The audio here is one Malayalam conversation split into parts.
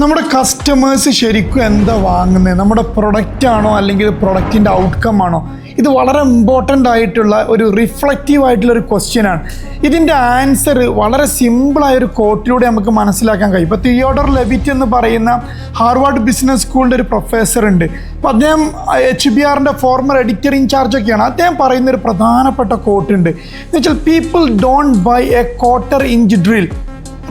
നമ്മുടെ കസ്റ്റമേഴ്സ് ശരിക്കും എന്താ വാങ്ങുന്നത്? നമ്മുടെ പ്രൊഡക്റ്റ് ആണോ അല്ലെങ്കിൽ പ്രൊഡക്റ്റിൻ്റെ ഔട്ട്കം ആണോ? ഇത് വളരെ ഇമ്പോർട്ടൻ്റ് ആയിട്ടുള്ള ഒരു റിഫ്ലക്റ്റീവ് ആയിട്ടുള്ള ഒരു ക്വസ്റ്റ്യനാണ്. ഇതിൻ്റെ ആൻസർ വളരെ സിമ്പിളായൊരു കോട്ടിലൂടെ നമുക്ക് മനസ്സിലാക്കാൻ കഴിയും. ഇപ്പോൾ തിയോഡർ ലെവിറ്റ് എന്ന് പറയുന്ന ഹാർവാർഡ് ബിസിനസ് സ്കൂളിൻ്റെ ഒരു പ്രൊഫസർ ഉണ്ട്. അപ്പോൾ അദ്ദേഹം HBRൻ്റെ ഫോർമർ എഡിറ്റർ ഇൻചാർജൊക്കെയാണ്. അദ്ദേഹം പറയുന്നൊരു പ്രധാനപ്പെട്ട കോട്ടുണ്ട് എന്ന് വെച്ചാൽ people don't buy a quarter inch drill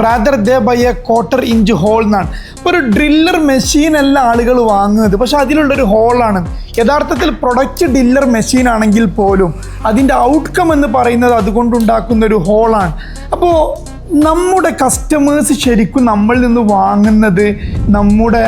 rather they buy a quarter inch hole എന്നാണ്. ഒരു ഡ്രില്ലർ മെഷീൻ അല്ല ആളുകൾ വാങ്ങുന്നത്, പക്ഷെ അതിലുള്ളൊരു ഹോളാണ്. യഥാർത്ഥത്തിൽ പ്രൊഡക്റ്റ് ഡ്രില്ലർ മെഷീൻ ആണെങ്കിൽ പോലും അതിൻ്റെ ഔട്ട്കം എന്ന് പറയുന്നത് അതുകൊണ്ടുണ്ടാക്കുന്ന ഒരു ഹോളാണ്. അപ്പോൾ നമ്മുടെ കസ്റ്റമേഴ്സ് ശരിക്കും നമ്മളിൽ നിന്ന് വാങ്ങുന്നത് നമ്മുടെ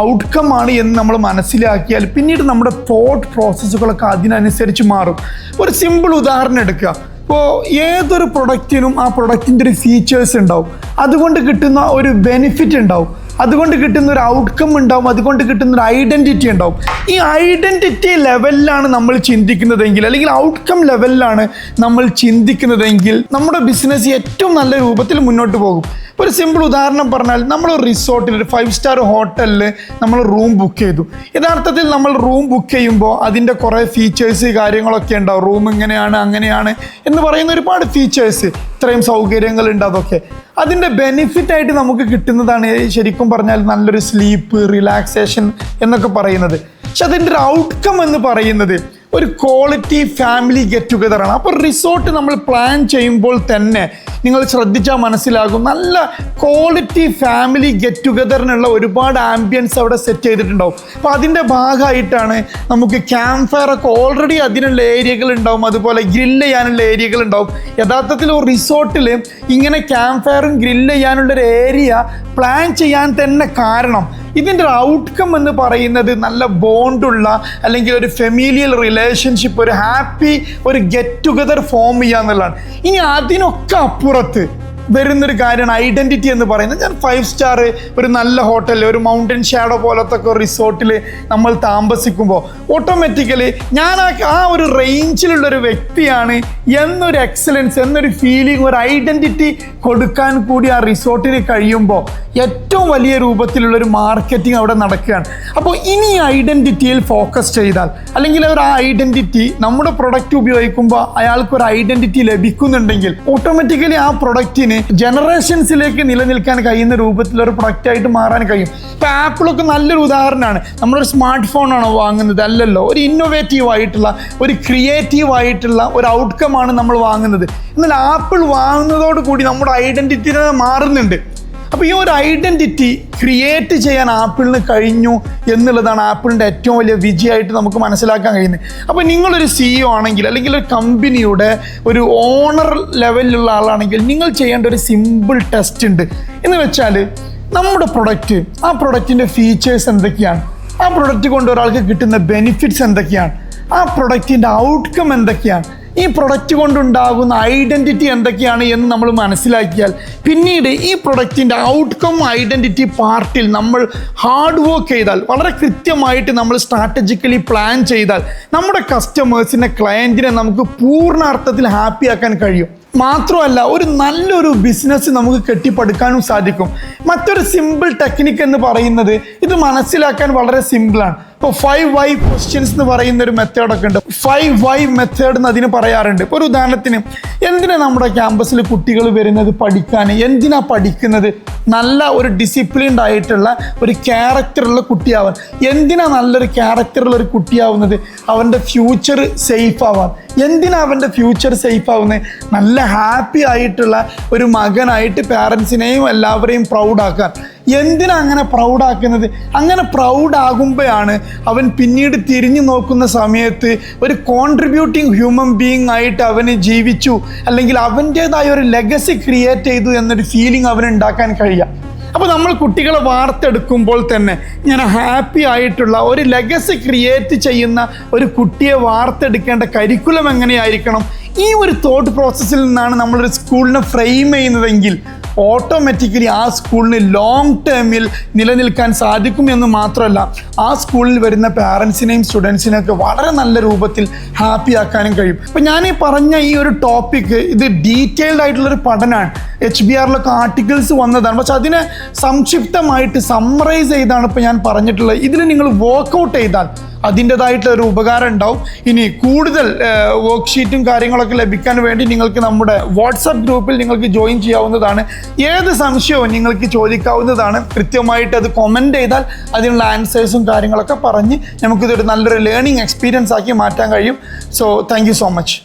ഔട്ട്കം ആണ് എന്ന് നമ്മൾ മനസ്സിലാക്കിയാൽ പിന്നീട് നമ്മുടെ തോട്ട് പ്രോസസ്സുകളൊക്കെ അതിനനുസരിച്ച് മാറും. ഒരു സിമ്പിൾ ഉദാഹരണം എടുക്കുക. ഇപ്പോൾ ഏതൊരു പ്രൊഡക്റ്റിനും ആ പ്രൊഡക്റ്റിൻ്റെ ഒരു ഫീച്ചേഴ്സ് ഉണ്ടാവും, അതുകൊണ്ട് കിട്ടുന്ന ഒരു ബെനിഫിറ്റ് ഉണ്ടാവും, അതുകൊണ്ട് കിട്ടുന്ന ഒരു ഔട്ട്കം ഉണ്ടാവും, അതുകൊണ്ട് കിട്ടുന്ന ഒരു ഐഡൻറ്റിറ്റി ഉണ്ടാവും. ഈ ഐഡൻറ്റിറ്റി ലെവലിലാണ് നമ്മൾ ചിന്തിക്കുന്നതെങ്കിൽ അല്ലെങ്കിൽ ഔട്ട്കം ലെവലിലാണ് നമ്മൾ ചിന്തിക്കുന്നതെങ്കിൽ നമ്മുടെ ബിസിനസ് ഏറ്റവും നല്ല രൂപത്തിൽ മുന്നോട്ട് പോകും. ഒരു സിമ്പിൾ ഉദാഹരണം പറഞ്ഞാൽ, നമ്മൾ റിസോർട്ടിൽ ഒരു 5 സ്റ്റാർ ഹോട്ടലിൽ നമ്മൾ റൂം ബുക്ക് ചെയ്തു. യഥാർത്ഥത്തിൽ നമ്മൾ റൂം ബുക്ക് ചെയ്യുമ്പോൾ അതിൻ്റെ കുറേ ഫീച്ചേഴ്സ് കാര്യങ്ങളൊക്കെ ഉണ്ടാവും. റൂം ഇങ്ങനെയാണ് അങ്ങനെയാണ് എന്ന് പറയുന്ന ഒരുപാട് ഫീച്ചേഴ്സ്, ഇത്രയും സൗകര്യങ്ങളുണ്ട്. അതൊക്കെ അതിൻ്റെ ബെനിഫിറ്റായിട്ട് നമുക്ക് കിട്ടുന്നതാണ് ശരിക്കും പറഞ്ഞാൽ നല്ലൊരു സ്ലീപ്പ്, റിലാക്സേഷൻ എന്നൊക്കെ പറയുന്നത്. പക്ഷെ അതിൻ്റെ ഒരു ഔട്ട്കം എന്ന് പറയുന്നത് ഒരു ക്വാളിറ്റി ഫാമിലി ഗെറ്റ് ടുഗദറാണ്. അപ്പോൾ റിസോർട്ട് നമ്മൾ പ്ലാൻ ചെയ്യുമ്പോൾ തന്നെ നിങ്ങൾ ശ്രദ്ധിച്ചാൽ മനസ്സിലാകും, നല്ല ക്വാളിറ്റി ഫാമിലി ഗെറ്റ് ടുഗദറിനുള്ള ഒരുപാട് ആംബിയൻസ് അവിടെ സെറ്റ് ചെയ്തിട്ടുണ്ടാവും. അപ്പോൾ അതിൻ്റെ ഭാഗമായിട്ടാണ് നമുക്ക് ക്യാമ്പ് ഫയർ ഒക്കെ ഓൾറെഡി അതിനുള്ള ഏരിയകൾ ഉണ്ടാവും, അതുപോലെ ഗ്രില്ല് ചെയ്യാനുള്ള ഏരിയകൾ ഉണ്ടാവും. യഥാർത്ഥത്തിൽ ഒരു റിസോർട്ടിൽ ഇങ്ങനെ ക്യാമ്പ് ഫയറും ഗ്രില്ല് ചെയ്യാനുള്ളൊരു ഏരിയ പ്ലാൻ ചെയ്യാൻ തന്നെ കാരണം ഇതിൻ്റെ ഒരു ഔട്ട്കം എന്ന് പറയുന്നത് നല്ല ബോണ്ടുള്ള അല്ലെങ്കിൽ ഒരു ഫെമിലിയൽ റിലേഷൻഷിപ്പ്, ഒരു ഹാപ്പി ഒരു ഗെറ്റ് ടുഗദർ ഫോം ചെയ്യുക എന്നുള്ളതാണ്. ഇനി അതിനൊക്കെ അപ്പുറത്ത് വരുന്നൊരു കാര്യമാണ് ഐഡൻറ്റിറ്റി എന്ന് പറയുന്നത്. ഞാൻ 5 സ്റ്റാർ ഒരു നല്ല ഹോട്ടലിൽ ഒരു മൗണ്ടൻ ഷാഡോ പോലത്തെ ഒക്കെ റിസോർട്ടിൽ നമ്മൾ താമസിക്കുമ്പോൾ ഓട്ടോമാറ്റിക്കലി ഞാൻ ആ ഒരു റേഞ്ചിലുള്ളൊരു വ്യക്തിയാണ് എന്നൊരു എക്സലൻസ്, എന്നൊരു ഫീലിംഗ്, ഒരു ഐഡൻറ്റിറ്റി കൊടുക്കാൻ കൂടി ആ റിസോർട്ടിന് കഴിയുമ്പോൾ ഏറ്റവും വലിയ രൂപത്തിലുള്ളൊരു മാർക്കറ്റിംഗ് അവിടെ നടക്കുകയാണ്. അപ്പോൾ ഇനി ഐഡൻറ്റിറ്റിയിൽ ഫോക്കസ് ചെയ്താൽ അല്ലെങ്കിൽ ഒരു ആ ഐഡൻറ്റിറ്റി നമ്മുടെ പ്രൊഡക്റ്റ് ഉപയോഗിക്കുമ്പോൾ അയാൾക്കൊരു ഐഡൻറ്റിറ്റി ലഭിക്കുന്നുണ്ടെങ്കിൽ ഓട്ടോമാറ്റിക്കലി ആ പ്രൊഡക്റ്റിന് ജനറേഷൻസിലേക്ക് നിലനിൽക്കാൻ കഴിയുന്ന രൂപത്തിലൊരു പ്രൊഡക്റ്റായിട്ട് മാറാൻ കഴിയും. ഇപ്പോൾ ആപ്പിളൊക്കെ നല്ലൊരു ഉദാഹരണമാണ്. നമ്മളൊരു സ്മാർട്ട് ഫോണാണോ വാങ്ങുന്നത്? അല്ലല്ലോ. ഒരു ഇന്നോവേറ്റീവ് ആയിട്ടുള്ള ഒരു ക്രിയേറ്റീവ് ആയിട്ടുള്ള ഒരു ഔട്ട്കം ആണ് നമ്മൾ വാങ്ങുന്നത്. എന്നാൽ ആപ്പിൾ വാങ്ങുന്നതോടുകൂടി നമ്മുടെ ഐഡൻറ്റിറ്റി മാറുന്നുണ്ട്. അപ്പോൾ ഈ ഒരു ഐഡൻറ്റിറ്റി ക്രിയേറ്റ് ചെയ്യാൻ ആപ്പിളിന് കഴിഞ്ഞു എന്നുള്ളതാണ് ആപ്പിളിൻ്റെ ഏറ്റവും വലിയ വിജയമായിട്ട് നമുക്ക് മനസ്സിലാക്കാൻ കഴിയുന്നത്. അപ്പോൾ നിങ്ങളൊരു CEO ആണെങ്കിൽ അല്ലെങ്കിൽ ഒരു കമ്പനിയുടെ ഒരു ഓണർ ലെവലിലുള്ള ആളാണെങ്കിൽ നിങ്ങൾ ചെയ്യേണ്ട ഒരു സിമ്പിൾ ടെസ്റ്റ് ഉണ്ട്. എന്ന് വെച്ചാൽ നമ്മുടെ പ്രൊഡക്റ്റ്, ആ പ്രൊഡക്റ്റിൻ്റെ ഫീച്ചേഴ്സ് എന്തൊക്കെയാണ്, ആ പ്രൊഡക്റ്റ് കൊണ്ട് ഒരാൾക്ക് കിട്ടുന്ന ബെനിഫിറ്റ്സ് എന്തൊക്കെയാണ്, ആ പ്രൊഡക്റ്റിൻ്റെ ഔട്ട്കം എന്തൊക്കെയാണ്, ഈ പ്രൊഡക്റ്റ് കൊണ്ടുണ്ടാകുന്ന ഐഡൻറ്റിറ്റി എന്തൊക്കെയാണ് എന്ന് നമ്മൾ മനസ്സിലാക്കിയാൽ പിന്നീട് ഈ പ്രൊഡക്റ്റിൻ്റെ ഔട്ട്കം ഐഡൻറ്റിറ്റി പാർട്ടിൽ നമ്മൾ ഹാർഡ് വർക്ക് ചെയ്താൽ, വളരെ കൃത്യമായിട്ട് നമ്മൾ സ്ട്രാറ്റജിക്കലി പ്ലാൻ ചെയ്താൽ നമ്മുടെ കസ്റ്റമേഴ്സിനെ, ക്ലയൻറ്റിനെ നമുക്ക് പൂർണ്ണാർത്ഥത്തിൽ ഹാപ്പി ആക്കാൻ കഴിയും. മാത്രമല്ല ഒരു നല്ലൊരു ബിസിനസ് നമുക്ക് കെട്ടിപ്പടുക്കാനും സാധിക്കും. മറ്റൊരു സിമ്പിൾ ടെക്നിക്ക് എന്ന് പറയുന്നത് ഇത് മനസ്സിലാക്കാൻ വളരെ സിമ്പിളാണ്. ഇപ്പോൾ 5 why ക്വസ്റ്റ്യൻസ് എന്ന് പറയുന്ന ഒരു മെത്തേഡൊക്കെ ഉണ്ട്. 5 why മെത്തേഡ് എന്ന് അതിന് പറയാറുണ്ട്. ഇപ്പോൾ ഒരു ഉദാഹരണത്തിന്, എന്തിനാണ് നമ്മുടെ ക്യാമ്പസിൽ കുട്ടികൾ വരുന്നത്? പഠിക്കാൻ. എന്തിനാ പഠിക്കുന്നത്? നല്ല ഒരു ഡിസിപ്ലിൻഡ് ആയിട്ടുള്ള ഒരു ക്യാരക്ടറുള്ള കുട്ടിയാവാൻ. എന്തിനാ നല്ലൊരു ക്യാരക്ടറുള്ള ഒരു കുട്ടിയാവുന്നത്? അവൻ്റെ ഫ്യൂച്ചർ സേഫ് ആവാൻ. എന്തിനാ അവൻ്റെ ഫ്യൂച്ചർ സേഫ് ആവുന്നത്? നല്ല ഹാപ്പി ആയിട്ടുള്ള ഒരു മകനായിട്ട് പാരൻസിനെയും എല്ലാവരെയും പ്രൗഡാക്കാൻ. എന്തിനാ അങ്ങനെ പ്രൗഡാക്കുന്നത്? അങ്ങനെ പ്രൗഡാകുമ്പോഴാണ് അവൻ പിന്നീട് തിരിഞ്ഞു നോക്കുന്ന സമയത്ത് ഒരു കോൺട്രിബ്യൂട്ടിങ് ഹ്യൂമൻ ബീയിങ് ആയിട്ട് അവന് ജീവിച്ചു, അല്ലെങ്കിൽ അവൻ്റേതായ ഒരു ലെഗസി ക്രിയേറ്റ് ചെയ്തു എന്നൊരു ഫീലിംഗ് അവന് ഉണ്ടാക്കാൻ കഴിയുക. അപ്പോൾ നമ്മൾ കുട്ടികളെ വാർത്തെടുക്കുമ്പോൾ തന്നെ ഇങ്ങനെ ഹാപ്പി ആയിട്ടുള്ള ഒരു ലെഗസി ക്രിയേറ്റ് ചെയ്യുന്ന ഒരു കുട്ടിയെ വാർത്തെടുക്കേണ്ട കരിക്കുലം എങ്ങനെയായിരിക്കണം? ഈ ഒരു തോട്ട് പ്രോസസ്സിൽ നിന്നാണ് നമ്മളൊരു സ്കൂളിനെ ഫ്രെയിം ചെയ്യുന്നതെങ്കിൽ ഓട്ടോമാറ്റിക്കലി ആ സ്കൂളിന് ലോങ് ടേമിൽ നിലനിൽക്കാൻ സാധിക്കും എന്ന് മാത്രമല്ല ആ സ്കൂളിൽ വരുന്ന പാരൻസിനെയും സ്റ്റുഡൻസിനെയൊക്കെ വളരെ നല്ല രൂപത്തിൽ ഹാപ്പി ആക്കാനും കഴിയും. അപ്പോൾ ഞാൻ ഈ പറഞ്ഞ ഈ ഒരു ടോപ്പിക്ക് ഇത് ഡീറ്റെയിൽഡ് ആയിട്ടുള്ളൊരു പഠനമാണ്. HBRലൊക്കെ ആർട്ടിക്കിൾസ് വന്നതാണ്. പക്ഷെ അതിനെ സംക്ഷിപ്തമായിട്ട് സമ്മറൈസ് ചെയ്താണ് ഇപ്പോൾ ഞാൻ പറഞ്ഞിട്ടുള്ളത്. ഇതിൽ നിങ്ങൾ വർക്കൗട്ട് ചെയ്താൽ അതിൻ്റെതായിട്ടുള്ള ഒരു ഉപകാരം ഉണ്ടാവും. ഇനി കൂടുതൽ വർക്ക്ഷീറ്റും കാര്യങ്ങളൊക്കെ ലഭിക്കാൻ വേണ്ടി നിങ്ങൾക്ക് നമ്മുടെ വാട്സപ്പ് ഗ്രൂപ്പിൽ നിങ്ങൾക്ക് ജോയിൻ ചെയ്യാവുന്നതാണ്. ഏത് സംശയവും നിങ്ങൾക്ക് ചോദിക്കാവുന്നതാണ്. കൃത്യമായിട്ട് അത് കമൻറ്റ് ചെയ്താൽ അതിനുള്ള ആൻസേഴ്സും കാര്യങ്ങളൊക്കെ പറഞ്ഞ് നമുക്കിതൊരു നല്ലൊരു ലേണിംഗ് എക്സ്പീരിയൻസ് ആക്കി മാറ്റാൻ കഴിയും. So thank you so much.